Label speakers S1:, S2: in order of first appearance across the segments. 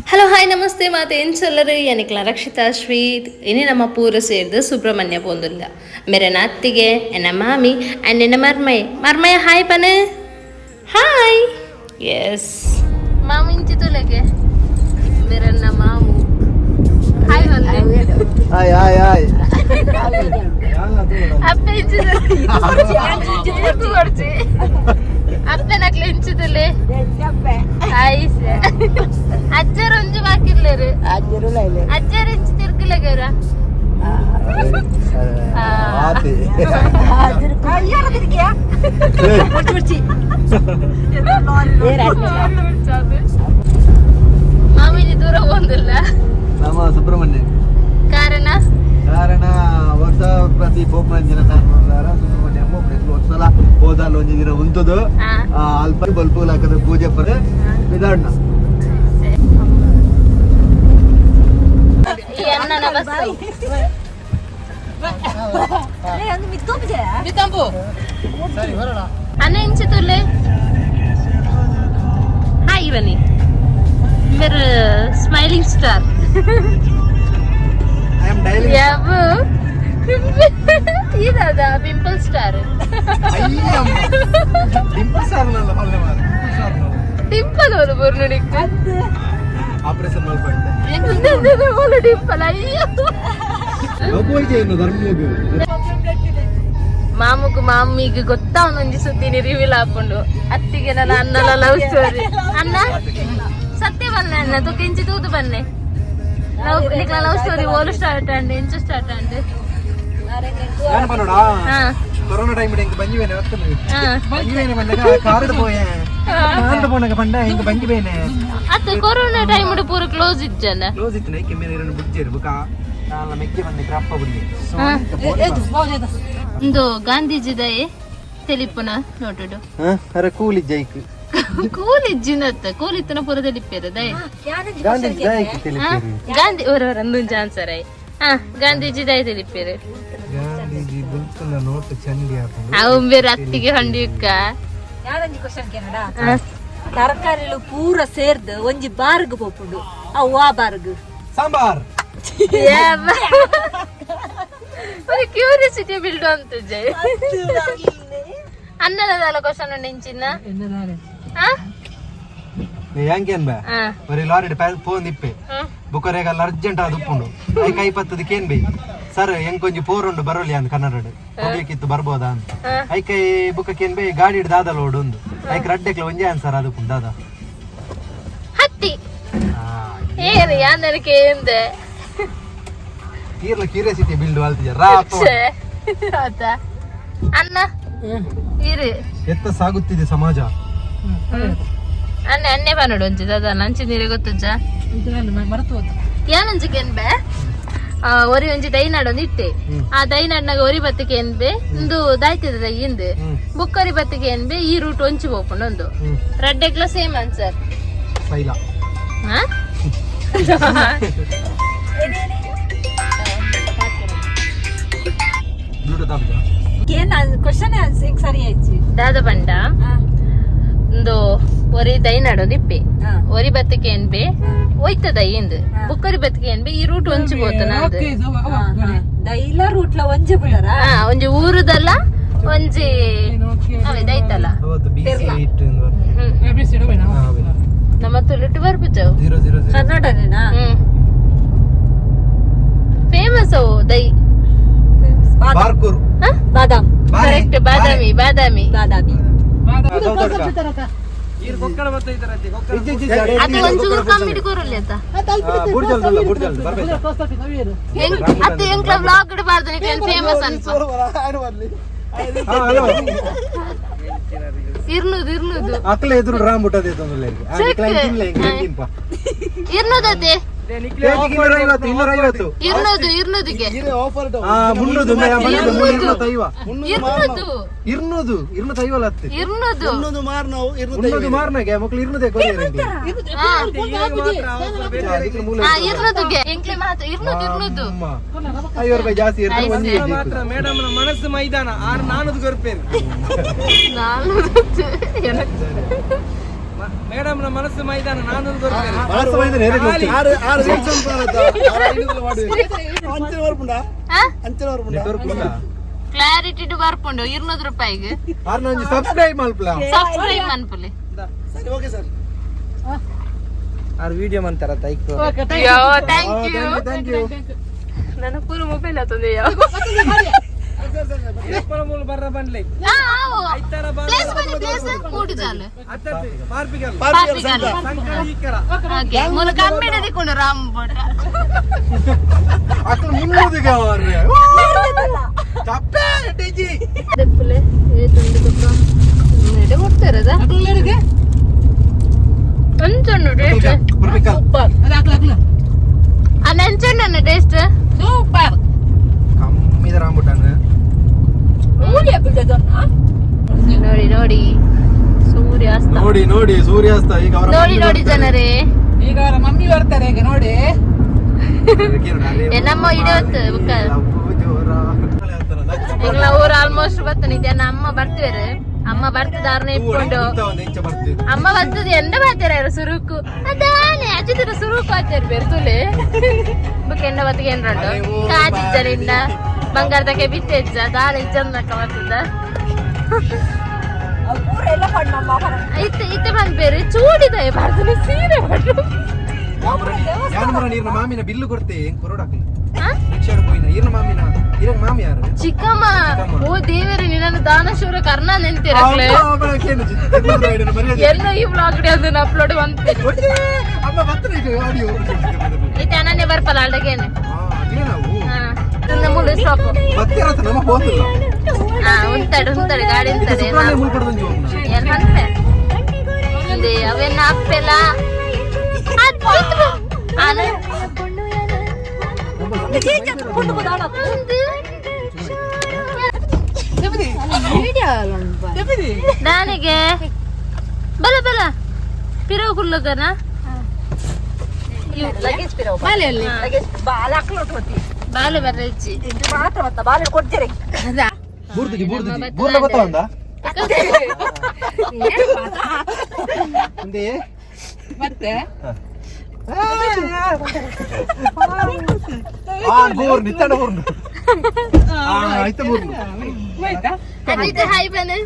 S1: Hello hi ನಮಸ್ತೆ ಮಾತೆ ಏನು ಚಲ್ಲರು ಎನಿಕ್ಲ ರಕ್ಷಿತಾ ಶ್ರೀತ್ ಇನಿ ನಮ್ಮ ಪೂರ ಸೇರಿದ ಸುಬ್ರಹ್ಮಣ್ಯ ಪೋಂದುಲ್ಲ ಮೇರೆ ಅತ್ತಿಗೆ ಎನ್ನ ಮಾಮಿ ಆ್ಯಂಡ್ ಎನ್ನ ಮರ್ಮಯ ಹಾಯ್ ಪನೆ ಹಾಯ್ ಎಸ್ ಮಾಮು ಇಂಚಿ ತುಲೆಗೆ ಮೇರನ್ನ ಮಾಮು ಹಾಯ್ ಬಲ್ಲೆ
S2: ಹಾಯ್ ಹಾಯ್ ಹಾಯ್
S1: ಅಪ್ಪ ಇಂಚಿ ಕೊಡ್ಚಿ ಅಪ್ಪ ನಕ್ಲೆ ಇಂಚಿ ತುಲೆ ಹಾಯ್ ಅಜ್ಜರ ಒಂಜಿ ಬಾಕಿರ್ಲೇರು ಅಜ್ಜರ ಇಂಚಿ ತಿರ್ಕಲೆಗರ ಮಾಮಿನಿ ದೂರ ಹೋಗಿಲ್ಲ
S2: ನಮ್ಮ ಸುಬ್ರಹ್ಮಣ್ಯ
S1: ಕಾರಣ
S2: ವರ್ಷ ಪ್ರತಿ ಬೋಮಂಜನ ಸುಬ್ರಹ್ಮಣ್ಯ ಒಂದ್ಸಲ ಹೋದಲ್ಲ ಒಂಜಿ ದಿನ ಉಂಟುದು ಅಲ್ಪ ಬಲ್ಪು ಹಾಕದ ಪೂಜೆ ಪರ ವಿಧಾನ
S1: ಈ ಅಣ್ಣನ ಬಸ್ಸು ಅನ್ನ ಇಂಚಿ ತುಲೆ ಹಾಯ್ ಬನ್ನಿ मेरे smiling star
S2: I am daily
S1: ಯಾವು ಇದಾದ ಪಿಂಪಲ್ ಸ್ಟಾರ್ ಡಿಂಪಲ್ ಅವರು ಬುರ್ನುಡಿಕ್ಕೆ
S2: ಆಪರೇಷನ್ ಮಾಡ್ಕೊಂಡೆ
S1: ಡಿಂಪಲ್ ಅಯ್ಯೋ ಮಾಮುಗೂ ಮಾಮಿಗೆ ಗೊತ್ತಾ ಒಂದೊಂದು ಸುದ್ದಿನಿ ರಿವೀಲ್ ಹಾಕೊಂಡು ಅತ್ತಿಗೆ ನನ್ನ ಅನ್ನಲ ಲವ್ ಸ್ಟೋರಿ ಅನ್ನ ಸತ್ಯ ಬನ್ನೆ ಅನ್ನ ತು ಕೆಂಚಿ ತೂದು ಬನ್ನೆ ಲವ್ ಸ್ಟೋರಿ ಓಲು ಸ್ಟಾರ್ಟ್ ಅಂಡ್ ಎಂಚು ಸ್ಟಾರ್ಟ್ ಅಂಡ್
S2: ಕೊರೋನಾ ಟೈಮ್ ಬಂಜಿವೇನೆ ಬಂಜಿವೇನೆ ಬಂದಾಗ ಕಾರ್ಡ್ ಪೋಯೆ ಕಾರ್ಡ್ ಪೋನಗ ಪಂಡ ಹಿಂಗ ಬಂಜಿವೇನೆ
S1: ಅತ್ತೆ ಕೊರೋನಾ ಟೈಮ್ ಪೂರ ಕ್ಲೋಸ್ ಇಜ್ಜನ
S2: ಕ್ಲೋಸ್ ಇತ್ತು ನೈ ಕೆಮ್ಮೆ ನೀರನ್ನು ಬುಜ್ಜೇರು ಬುಕ ನಾಲ ಮೆಕ್ಕೆ ಬಂದೆ ಕ್ರಪ್ಪ ಬುಡಿ
S1: ಒಂದು ಗಾಂಧೀಜಿ ದಯೆ ತೆಲಿಪುನ ನೋಟುಡು
S2: ಅರೆ ಕೂಲಿ ಜೈಕ್
S1: ಕೂಲಿಜ್ಜಿನತ್ತ ಕೂಲಿತ್ತನ ಪೂರ ತೆಲಿಪೇರು ದಯೆ
S2: ಗಾಂಧೀಜಿ ಜೈಕ್ ತೆಲಿಪೇರು
S1: ಗಾಂಧಿ ಅವರವರ ಒಂದು ಆನ್ಸರ್ ಗಾಂಧೀಜಿ ದಯೆ ತೆಲಿಪೇರು
S2: ಗಾಂಧೀಜಿ ಬುಲ್ತನ ನೋಟ್ ಚಂಡಿ ಆಪುಂಡು
S1: ಅವು ಬೇರೆ ಅತ್ತಿಗೆ ಹಂಡಿಯುಕ್ಕ
S3: ಯಾರಂಜಿ ಕ್ವಶನ್ ಕೇನಡ ತರಕಾರಿಲು ಪೂರ ಸೇರ್ದು ಒಂಜಿ ಬಾರ್ಗ್ ಪೋಪುಂಡು ಅವು ಆ ಬಾರ್ಗ್
S2: ಸಾಂಬಾರ್
S1: ಒಂದು ಕ್ಯೂರಿಯಾಸಿಟಿ ಬಿಲ್ಡ್ ಅಂತ ಜೈ ಅನ್ನನದಲ್ಲ ಕ್ವಶನ್ ಉಂಡು ಇಂಚಿನ
S2: ಯಾಂಕೇನ್ ಬೇ ಬರೀ ಲಾರಿ ಫೋನ್ ಇಪ್ಪೆ ಬುಕ್ಕರೇಗಲ್ಲ ಅರ್ಜೆಂಟ್ ಅದು ಉಪ್ಪುಂಡು ಐಕ 20 ಕೇನ್ ಬೈ ಸರ್ ಹೆಂಗ್ ಕೊಂಚ ಪೋರುಂಡು ಬರೋಲಿ ಅಂತ ಕನ್ನಡ ಹೋಗ್ಲಿಕ್ಕಿತ್ತು ಬರ್ಬೋದಾ ಅಂತ ಐಕ ಬುಕ್ಕೇನ್ ಬೈ ಗಾಡಿ ಹಿಡ್ದು ದಾದ ಲೋಡ್ ಒಂದು ಐಕ ರಡ್ಡೆಕ್ಲ ಒಂಜೆ ಆನ್ಸರ್ ಅದು ದಾದ
S1: ಹತ್ತಿ ಏನು ಯಾನಕ್ಕೆ ಎಂದೆ
S2: ತೀರ್ಲ ಕ್ಯೂರಿಯಾಸಿಟಿ ಬಿಲ್ಡ್ ಆಲ್ತಿಜ ರಾಪ
S1: ಆತಾ ಅನ್ನ ಇರು
S2: ಎತ್ತ ಸಾಗುತ್ತಿದೆ ಸಮಾಜ
S1: ಅನ್ನೆ ಅನ್ನೆ ಬನ್ನಡು ಒಂಚಿ ದಾದ ನಂಚಿ ನೀರಿಗೆ ಗೊತ್ತಜ್ಜ ಯಾನಂಚಿಕೇನ್ ಬೇ ಒರಿ ಒಂಜಿ ದೈನಾಡ್ ಒಂದು ಇಟ್ಟೆ ಆ ದೈನಾಡ್ನಾಗ ಒರಿ ಬತ್ತಿಗೆ ಏನ್ಬೆ ಒಂದು ದಾಯ್ತಿದ ದೈಯಿಂದು ಬುಕ್ಕರಿ ಬತ್ತಿಗೆ ಏನ್ಬೆ ಈ ರೂಟ್ ಒಂಚಿ ಹೋಗ್ಕೊಂಡು ಒಂದು ರಡ್ಡೆಗ್ಲ ಸೇಮ್ ಆನ್ಸರ್
S2: ಸೈಲ
S3: ಕ್ವಶನ್ ಆನ್ಸರ್ ಸರಿ ಆಯ್ತು
S1: ದಾದ ಬಂಡ ಒಂದು ಒರಿ ದೈನಾಡ್ ಒಂದು ಇಪ್ಪೆ ಒರಿ ಬತ್ತಿಗೆ ಏನ್ಬೆ ಒಯ್ತದ ಇಂದು ಬುಕ್ಕರಿ ಬತ್ತಿಗೆ ಏನ್ಬೆ ಈ ರೂಟ್ ಒಂಚಿ ಹೋತ
S3: ದೈಲ ರೂಟ್ಲ ಒಂಜಿ ಬುಡರ
S1: ಒಂಜಿ ಊರುದಲ್ಲ ಒಂಜಿ ಅವೇ ದೈತಲ್ಲ ನಮ್ಮ ತುಳುಟು ಬರ್ಬಿಚ್ಚವು
S3: ಕನ್ನಡನೇನಾ
S1: ಫೇಮಸ್ ಅವು ದೈ
S3: ಬಾದಾಮ್
S1: ಕರೆಕ್ಟ್ ಬಾದಾಮಿ ಬಾದಾಮಿ ಅದು ಒಂಚೂರು ಕಮ್ಮಿ ಕೂರಲಿ ಆತ ಅತ್ತ ಎಂಕ್ಲ ಬ್ಲಾಗ್ ಇಡಬಾರ್ದು ನೀನು ಫೇಮಸ್ ಅನ್ಸ ಇರ್ನುದು
S2: ಅಕ್ಲ ಎದುರು ರಾಮ್ ಬಿಟ್ಟದೆ
S1: ಇರ್ನುದತೆ ಇರ್ನುದಿಗೆ
S2: ಮನಸ್ಸು ಮೈದಾನ 400
S4: ಮೇಡಮ್ ನ ಮನಸ್ಸು ಮೈದಾನ ನಾನು ಬರ್ತೇನೆ
S2: ಮನಸ್ಸು ಮೈದಾನ ಹೇಗೆ ಗೊತ್ತು? ನೆಟ್ವರ್ಕ್ ಇಲ್ಲ.
S1: ಕ್ಲಾರಿಟಿ ಬರ್ಪುಂಡು 200 ರೂಪಾಯಿಗೆ
S2: ಆರ್ನ ಸಬ್ಸ್ಕ್ರೈಬ್ ಮಲ್ಪಲ.
S1: ಸಬ್ಸ್ಕ್ರೈಬ್ ಮನ್ಪುಲಿ.
S4: ಆರ್ ವಿಡಿಯೋ ಮಾಡ್ತಾರ ತೈಕು
S1: ಥ್ಯಾಂಕ್ ಯು. ನನ್ನ ಪೂರ ಮೊಬೈಲ್ ಆತದೆ
S4: ಬರ್ರ ಬಂಡ್ಲಿ
S1: ಕಮ್ಮಿಡಿಕೊಂಡು ರಾಮ್ ಬೋಟ
S2: అక్కడ ముందుగా వారే తప్పే డేజీ
S1: దెప్పులే ఏ తుండి దుక్క నెడ కొడతారదా అంచండు టేస్ట్ సూపర్ అది అంచండి అన్న టేస్ట్ సూపర్
S2: కమ్మిద రాంబుటాను
S1: ನೋಡಿ ನೋಡಿ ಸೂರ್ಯಾಸ್ತ
S2: ನೋಡಿ ನೋಡಿ ಸೂರ್ಯಾಸ್ತ ಈಗ ಅವರ
S1: ನೋಡಿ ನೋಡಿ ಜನರೇ
S4: ಈಗ ಅವರ ಮಮ್ಮಿ ಬರ್ತಾರೆ ಈಗ ನೋಡಿ
S1: ನಮ್ಮ ಇಡೋತ್ತು ಬುಕ್ಕ ಈಗ ಊರು ಆಲ್ಮೋಸ್ಟ್ ಬರ್ತನಿದೆ ಅಮ್ಮ ಬರ್ತಿದ್ದಾರೆ ಅಮ್ಮ ಬರ್ತದಾರನ ಇಟ್ಕೊಂಡು ಅಮ್ಮ ಬರ್ತದೆ ಎಂದ ಬರ್ತಾರೆ ಸುರುಕು ಅದಾನೆ ಅಜಿತರ ಸುರುಕು ಆಗ್ತಾರೆ ಬೆರ್ತುಲೆ ಬುಕ್ ಎಂಡ ಬತ್ತಿಗೆ ಏನ್ರಂಡು ಕಾಜಿಜ್ಜನಿಂದ ಬಂಗಾರದಕ್ಕೆ ಬಿತ್ತೆಜ್ಜ ದಾಳಿ ಚಂದಕ್ಕ ಬರ್ತದ ಇತ್ತೆ ಬಂದ್ ಬೇರೆ ಚೂಡಿದೆ ಬರ್ತದೆ ಸೀರೆ ಬಟ್ಟು
S2: ನೀರಿನ ಮಾಮಿನ ಬಿಲ್ಲು ಕೊಡ್ತೆ ಹೆಂಗ್ ಕೊರೋಡಾಕಿ ಈರ್ನ ಮಾಮಿನ ಈರನ್ ಮಾಮಿ ಯಾರು
S1: ಚಿಕ್ಕಮ್ಮ ಓ ದೇವರೇ ನಿನ್ನನ್ನು ದಾನಶೂರ ಕರ್ಣ ನೆನ್ತಿರಕ್ಲೆ ಎಲ್ಲ ಈ ಬ್ಲಾಗ್ ಅದನ್ನ ಅಪ್ಲೋಡ್ ಮಾಡ್ತೇನೆ
S2: ಅಮ್ಮ ಬರ್ತದೆ ಆಡಿಯೋ
S1: ಐತೆ ಅನನ್ಯ ಬರ್ಪಲ್ಲ ಅಲ್ಡಗೇನೆ ನನ್ನ ಮುಳ್ಳು ಸ್ಟಾಪ್
S2: ಬತ್ತಿರತ್ತ ನಮ್ಮ ಹೋಗಿಲ್ಲ
S1: ಉಂತಾಡು ಗಾಡಿ ಉಂಟದೆ ಏನ್ ಹಂಪೆ ಇದೆ ಅವೆನ್ನ ಅಪ್ಪೆಲ್ಲ దానికి బల బల పిరవ కుళ్ళకనా ಬಾಲೆ ಬರ್ರಜ್ಜಿ
S2: ಬೂರ್ದಿಗೆ ಬೂರ್ಲ ಗೊತ್ತಾ ಒಂದೇ
S3: ಮತ್ತೆ
S2: ಬೂರ್ನಿ ತಡ ಬೂರ್ನು ಆಯ್ತು ಬೂರ್ನು
S1: ಅಜಿತ್ ಹಾಯ್ ಬನೆ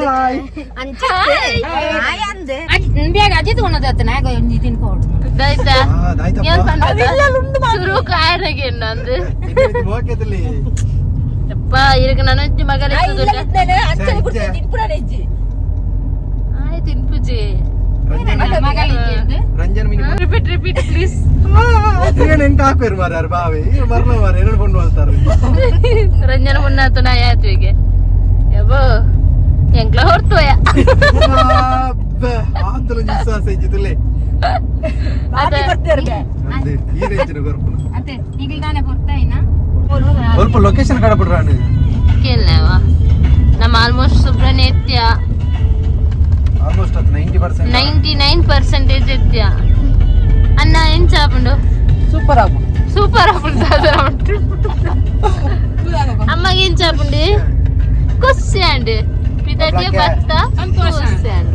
S2: ಹಾಯ್
S3: ಬೇಗ ಅಜಿತ್ ಉಣ್ಣದತ್ತ ನಾಗ ಒಂಜಿ ತಿನ್ಕೊಂಡು
S1: ದಾಯ್ತಾ
S2: ಆಯ್ತಪ್ಪ
S1: ಏನ್ ಪಂಡ ಶುರು ಕಾಯರಗೆ ನಂದು
S2: ಓಕೆದಲ್ಲಿ
S1: ಅಪ್ಪ ಈಗ ನನ್ನ ಅಜ್ಜಿ ಮಗನ ಆಯ್ತು ತಿನ್ಪುಜಿ
S2: ರಂಜನ್ ಮಿನಿಮಮ್
S1: ರಿಪೀಟ್ ಪ್ಲೀಸ್
S2: ಎಂಟ ಹಾಕ್ಬೇರು ಮಾರ್ಯಾರ ಬಾವಿ ಮರ್ಲ ಮಾರ ಎರಡು ಕೊಂಡು ಹೋಗ್ತಾರೆ
S1: ರಂಜನ ಮುನ್ನಾತು ನಾ ಯಾತ್ವಿಗೆ ಯಬ್ಬೋ ಎಂಕ್ಲ ಹೊರ್ತೋಯ
S2: ಆತಲ ವಿಶ್ವಾಸ ಇದ್ದಿತ್ತಲೇ ಈ ರೇಂಜಿನ ಗೊರ್ಪುನ
S3: ಅತ್ತೆ ಈಗ ನಾನೇ ಬರ್ತಾಯಿನ
S2: ಸ್ವಲ್ಪ ಲೊಕೇಶನ್ ಕಡೆ ಬಿಡ್ರಾನು
S1: ಕೇಳವ ನಮ್ಮ ಆಲ್ಮೋಸ್ಟ್ ಸುಬ್ರನೇ ಎತ್ಯ
S2: ಆಲ್ಮೋಸ್ಟ್ ಅದು
S1: 99% ಎತ್ಯ ಅನ್ನ ಏನ್ ಚಾಪುಂಡು
S4: ಸೂಪರ್ ಆಗು
S1: ಸೂಪರ್ ಆಪುಂಡು ಅಮ್ಮಗೆ ಏನ್ ಚಾಪುಂಡು ಕುಸ್ಸ್ಯಾಂಡ್ ಪಿದಟಿಯ ಭತ್ತ ಕುಸ್ಸ್ಯಾಂಡ್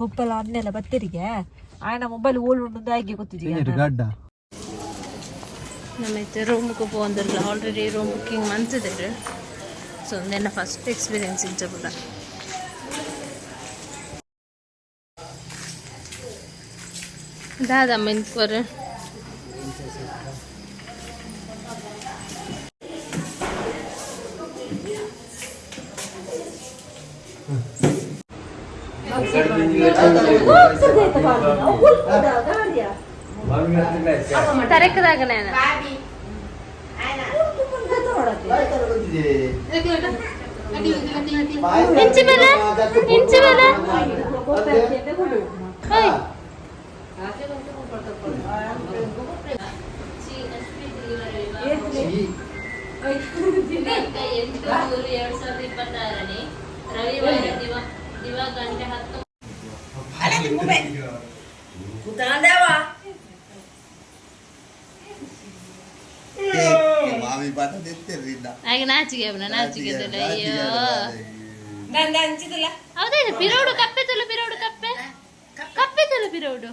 S3: ಪೊಪ್ಪಲ ಅನ್ನೆಲ್ಲ ಬತ್ತರಿಗೆ ಆಯ್ನ ಮೊಬೈಲ್ ಓಲ್ ಉಂಡು ಆಗಿ ಗೊತ್ತಿದೀಯ
S2: ಗಡ್ಡ
S1: ನಮ್ಮೈತೆ ರೂಮ್ಗೆ ಹೋಗಿರಲಿಲ್ಲ ಆಲ್ರೆಡಿ ರೂಮ್ ಬುಕ್ಕಿಂಗ್ ಮಾಡ್ತಿದ್ದಾರೆ ಸೊ ನನ್ನ ಫಸ್ಟ್ ಎಕ್ಸ್ಪೀರಿಯನ್ಸ್ ಇಂಚಬಿಡ ದಾದಮ್ಮ ಇಂತ್ಕೋರು ತರಕದಾಗ ನಾನು ಇಂಚು ಮೇಲೆ ರವಿವಾರ ದಿವ ಗಂಟೆ 10 ಹಾಗೆ ನಾಚಿಕೆ ಅವನ ನಾಚಿಕೆ ಅಯ್ಯೋ ಹೌದೇ ಪಿರೋಡು ಕಪ್ಪೆ ತುಳು ಪಿರೋಡು ಕಪ್ಪೆ ಕಪ್ಪೆ ತುಳು ಪಿರೋಡು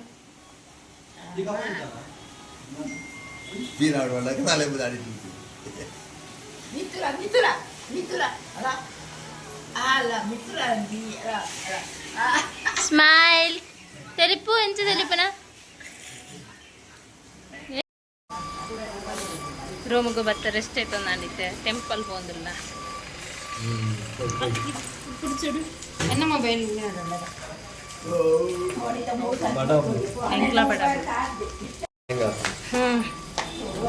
S1: ಸ್ಮೈಲ್ ತೆಲಿಪು ಎಂಚ ತೆಲಿಪನ ರೂಮ್ಗೆ ಬರ್ತಾರೆ ರೆಸ್ಟ್ ಆಯ್ತು ನಾನಿದ್ದೆ ಟೆಂಪಲ್ ಹೋಗಿಲ್ಲ
S3: ನನ್ನ ಮೊಬೈಲ್
S1: ಎಂಕ್ಲ ಬಡ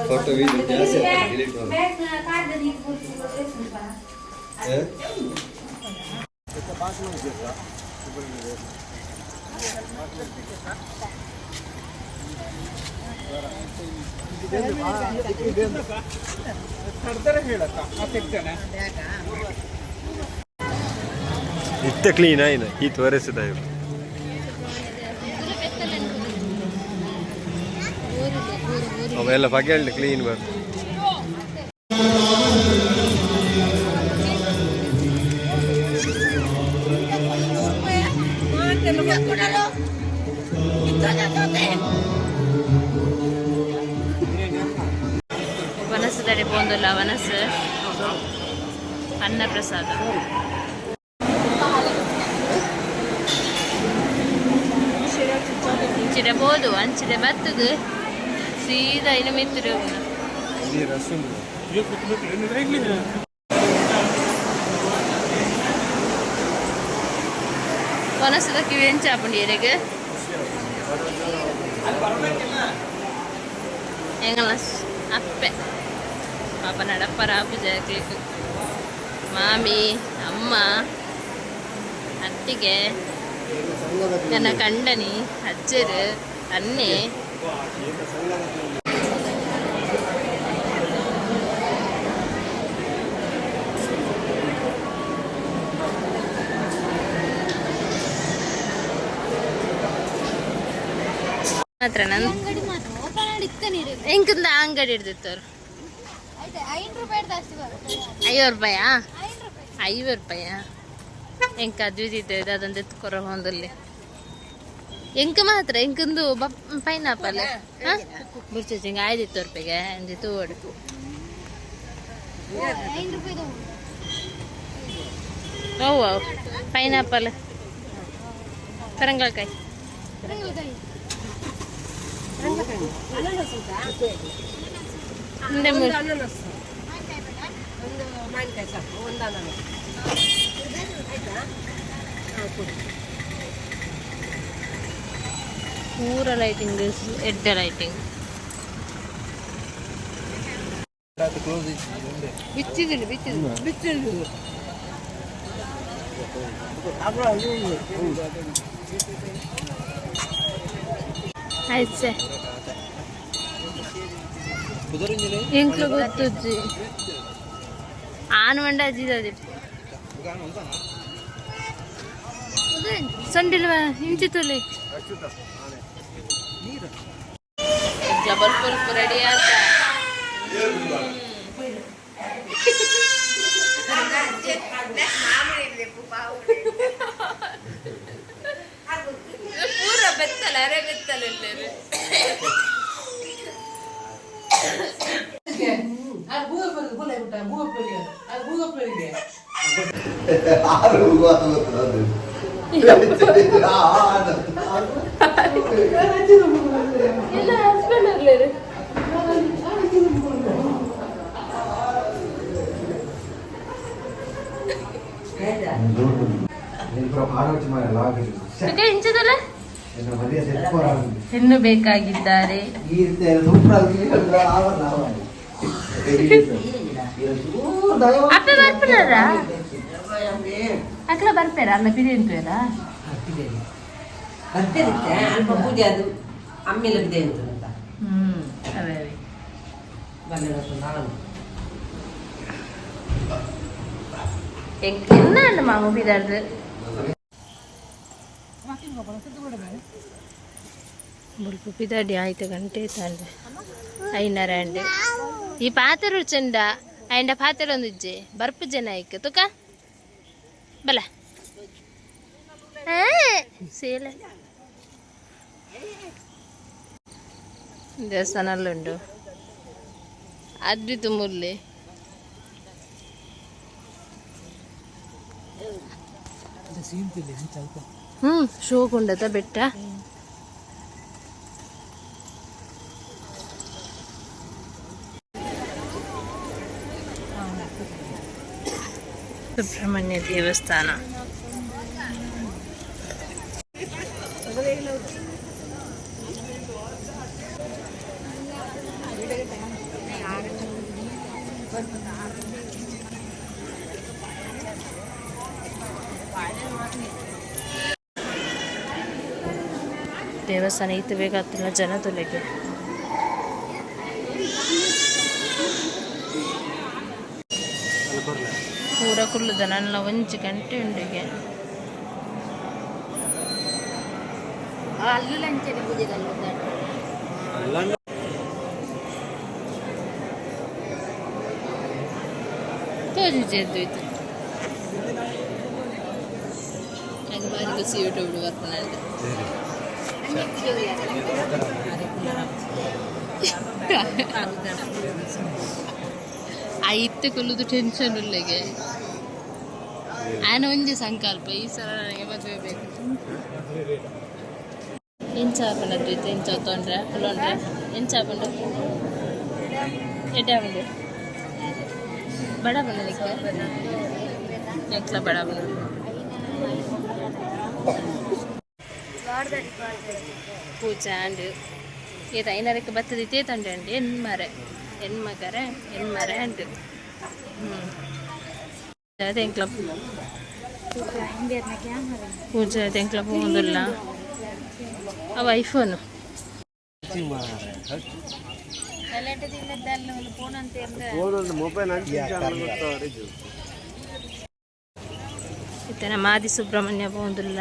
S2: ಫೋಟೋ ವೀಡಿಯೋ ಜಾಸ್ತಿ ಡಿಲೀಟ್ ಇತ್ತ ಕ್ಲೀನ್ ಆಯ್ನ ಈ ತೋರಿಸಿದ ಅವೆಲ್ಲ ಬಗೆ ಕ್ಲೀನ್ ಬರ್
S1: ವನಸದಡಿ ಪೋಂದುಲ್ಲ ವನಸ ಅನ್ನ ಪ್ರಸಾದ ಇಂಚಿಡೆ ಬೋದು ಅಂಚಿಡೆ ಬತ್ತದು ಸೀದಾ ಇನ್ನು ಮೆತ್ತಿರು ವನಸದ ಕಿವಿ ಎಂಚಾಪುಂಡಿ ಎರೆಗೆ ಎಂಗಲ ಅಪ್ಪೆ ಪಾಪ ನಡಪ್ಪರ ಪೂಜೆ ಕೇಕು ಮಾಮಿ ಅಮ್ಮ ಅತ್ತಿಗೆ ನನ್ನ ಕಂಡನಿ ಅಜ್ಜರು ಅನ್ನೆ ಮಾತ್ರ ನನ್ನ ಹೆಂಗಿಂದ ಅಂಗಡಿ ಹಿಡ್ದಿತ್ತವ್ರು 5 ರೂಪಾಯಾ 5 ರೂಪಾಯಾ ಎಂಕ ಅದ್ವಿದಿತ್ತು ಅದೊಂದು ಎತ್ಕೊರ ಹೊಂದಲ್ಲಿ ಎಂಕ ಮಾತ್ರ ಎಂಕಂದು ಪೈನಾಪಲ್ ಬುರ್ಚಿಂಗ 5 ರೂಪಾಯಿಗೆ ಅಂದಿತ್ತು ಓಡು ಓ ಪೈನಾಪಲ್ ಪರಂಗಲ್ಕಾಯಿ ಪೂರ ಲೈಟಿಂಗ್ ಎಡ್ಡೆ ಲೈಟಿಂಗ್ ಬಿಚ್ಚಿದ್ದೀನಿ ಆಯ್ತು ಸರ್ ಎಂಕ್ಲು ಗೊತ್ತಜ್ಜಿ ಆನು ಮಂಡ ಅಜ್ಜಿದ ಸಂಡಿಲ್ವ ಹಿಂಚಿತಲ್ಲಿ ಬಲ್ಪ ರೆಡಿ ಆತ ಪೂರ ಬೆತ್ತಲ ಅರೆ ಬೆತ್ತಲ ಹೆಣ್ಣು ಬೇಕಾಗಿದ್ದಾರೆ ಅಪ್ಪ ಬರ್ಪನಾರ ಅಕ್ಲ ಬರ್ಪೇರ ಅಲ್ಲ ಬಿರಿಯಂತೇರ
S5: ಅಲ್ಪ ಪೂಜೆ ಅದು ಅಮ್ಮೆಲ್ಲ ಇದೆ ಅಂತ
S1: ಅದೇ என்ன மாமா பிதாது ಮುಲ್ಪ ಪಿದಾಡಿ ಆಯ್ತು ಗಂಟೆ ತಂದೆ 5:30 ಈ ಪಾತೆರು ಚೆಂದ ಆಯ್ನ ಪಾತೆರ ಒಂದು ಇಜ್ಜೆ ಬರ್ಪು ಜನ ಇಕ್ಕ ತುಕ ಬಲ ಸೇಲೆ ದೇವಸ್ಥಾನಲ್ಲುಂಡು ಅದ್ಬಿತು ಮುರ್ಲಿ ಶೋಕುಂಡತ ಬೆಟ್ಟ ಸುಬ್ರಹ್ಮಣ್ಯ ದೇವಸ್ಥಾನ ದೇವಸ್ಥಾನ ಇತ್ತು ಬೇಕಾಗ್ತಿಲ್ಲ ಜನ ತೊಲೆಗೆ ಪೂರ ಕುಲ್ಲು ಜನ ಎಲ್ಲ ಒಂಚು ಗಂಟೆ ಉಂಡಿಗೆ ತೋರಿಸಿದ್ದು ಇದು ಹಾಗೆ ಬಾರಿ ಖುಷಿ ಯೂಟ್ಯೂಬ್ ಬರ್ತಾನೆ ಐತೆ ಕೊಲ್ಲುದು ಟೆನ್ಷನ್ ಉಳ್ಳೆಗೆ ಆನ ಒಂದೇ ಸಂಕಲ್ಪ ಈ ಸಲ ನನಗೆ ಮದುವೆ ಬೇಕು ಎಂಚಾಪನದ್ದು ಇತ್ತು ಎಂಚ ತೊಂದ್ರೆ ಕುಲೊಂಡ್ರೆ ಎಂಚಾಪಂಡು ಎಡ್ಡಾಪಂಡು ಬಡ ಬಂದಲಿಕ್ಕೆ ಎಕ್ಲ ಬಡ ಬಂದು ಪೂಜೆ ಅಂಡು ಈತ ಐನರಕ್ಕೆ ಬತ್ತದ ತೇತಂಡೆ ಅಂಡು ಹೆಣ್ಮಗರೆ ಅಂಡು ಅದೇ ಎಂಕ್ಲ ಪೂಜೆ ಅದೇ ಎಂಕ್ಲ ಹೋಗುದಿಲ್ಲ ಅವ ಐಫೋನು ಇತ್ತನ ಮಾದಿ ಸುಬ್ರಹ್ಮಣ್ಯ ಹೋಗುದಿಲ್ಲ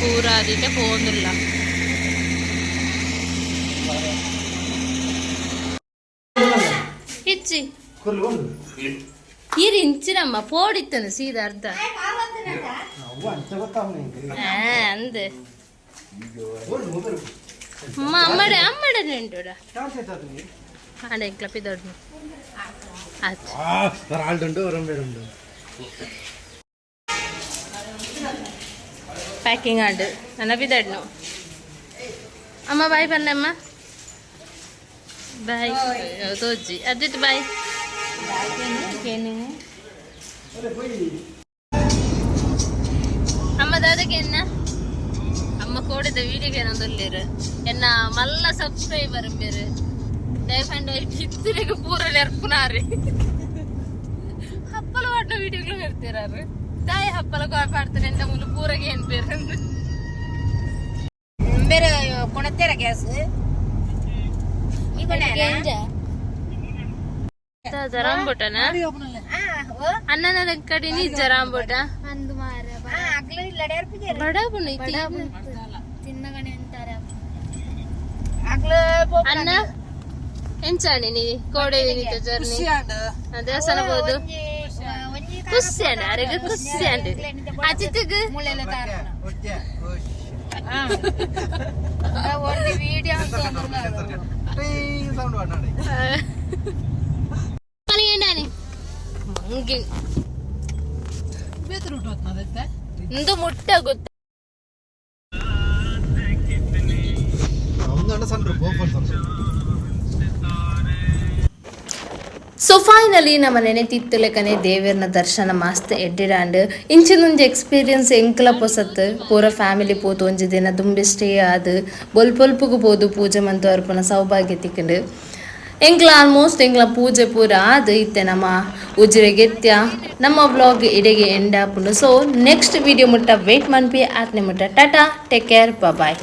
S1: പൂരാതിട്ട് പോകുന്നില്ല ಇಚ್ಚಿ ಈರಿ ಇಂಚಿನಮ್ಮ ಪೋಡಿತ್ತನು ಸೀದಾ ಅರ್ಧ ಅಂದೆ ಅಮ್ಮಡ ನೆಂಟೋಡ ಆಡ ಎಂಕ್ಲಪ್ಪಿ ದೊಡ್ಡ ಪ್ಯಾಕಿಂಗ್ ಆಡು ನನ್ನ ಬಿದಡ್ನು ಅಮ್ಮ ಬಾಯ್ ಬನ್ನಮ್ಮ ಬಾಯ್ ತೋಜಿ ಅದಿತ್ತು ಬಾಯ್ ಅಮ್ಮ ದಾದಕ್ಕೆ ಎನ್ನ ಅಮ್ಮ ಕೋಡಿದ ವೀಡಿಯೋಗೆ ಏನೊಂದೊಲ್ಲೇರು ಎನ್ನ ಮಲ್ಲ ಸಬ್ಸ್ಕ್ರೈಬರ್ ಬೇರೆ ದಯಪಂಡ ಇತ್ತಿರಿಗೆ ಪೂರ ನೆರ್ಪುನಾರಿ ಹಪ್ಪಲ ಪಾಡ್ನ ವೀಡಿಯೋಗಳು ನೆರ್ತಿರಾರು ದಾಯ ಹಪ್ಪಲ ಪಾಡ್ತಾರೆ ಎಂತ ಮುಲು ಪೂರಗೆ ಏನ್ ಬೇರೆ
S3: ಬೇರೆ ಕೊಣತ್ತೇರ ಗ್ಯಾಸ್
S1: ಜರಾಂಬೋಟನ ಅಣ್ಣನ ಕಡೆ ನೀ ಜರಾಂಬೋಟ ಬಡಾಬುಣ ಅನ್ನ ಎಂಚಾಣಿ ನೀ ಕೋಡೆ ಜರ್ನಿ ದೇವಸ್ಥಾನ ಹೋದು ಖುಷಿ ಅಂಡ ಅರೆಗ ಖುಷಿ ಅಂಡ ಅಜಿತ್ಗ
S3: വീഡിയോ
S1: ಇಂದು ಮುಟ್ಟ ಗೊತ್ತ ಸೊ ಫೈನಲಿ ನಮ್ಮ ನೆನೆ ತಿತ್ತಲೆಕನೆ ದೇವರನ ದರ್ಶನ ಮಸ್ತ್ ಎಡ್ಡಿಡಾಂಡ್ ಇಂಚಿನೊಂದು ಎಕ್ಸ್ಪೀರಿಯನ್ಸ್ ಎಂಕ್ಲ ಪೊಸತ್ ಪೂರ ಫ್ಯಾಮಿಲಿ ಪೋತು ಒಂಜಿ ದಿನ ದುಂಬಿ ಸ್ಟೇ ಆದ್ ಬೊಲ್ಪುಗು ಪೋದು ಪೂಜೆ ಮಂತು ಅರ್ಪಣ ಸೌಭಾಗ್ಯ ತಿಕ್ಕಂಡು ಎಂಕ್ಲ ಆಲ್ಮೋಸ್ಟ್ ಎಂಕ್ಲ ಪೂಜೆ ಪೂರ ಅದು ಇತ್ತೆ ನಮ್ಮ ಉಜಿರೆಗೆತ್ಯ ನಮ್ಮ ವ್ಲಾಗ್ ಇಡೆಗೆ ಎಂಡ್ ಆಪುಂಡು. ಸೊ ನೆಕ್ಸ್ಟ್ ವಿಡಿಯೋ ಮುಟ್ಟ ವೇಟ್ ಮನ್ಪಿ ಆತ್ನೆ ಮುಟ್ಟ ಟಾಟಾ, ಟೇಕ್ ಕೇರ್, ಬಾಯ್.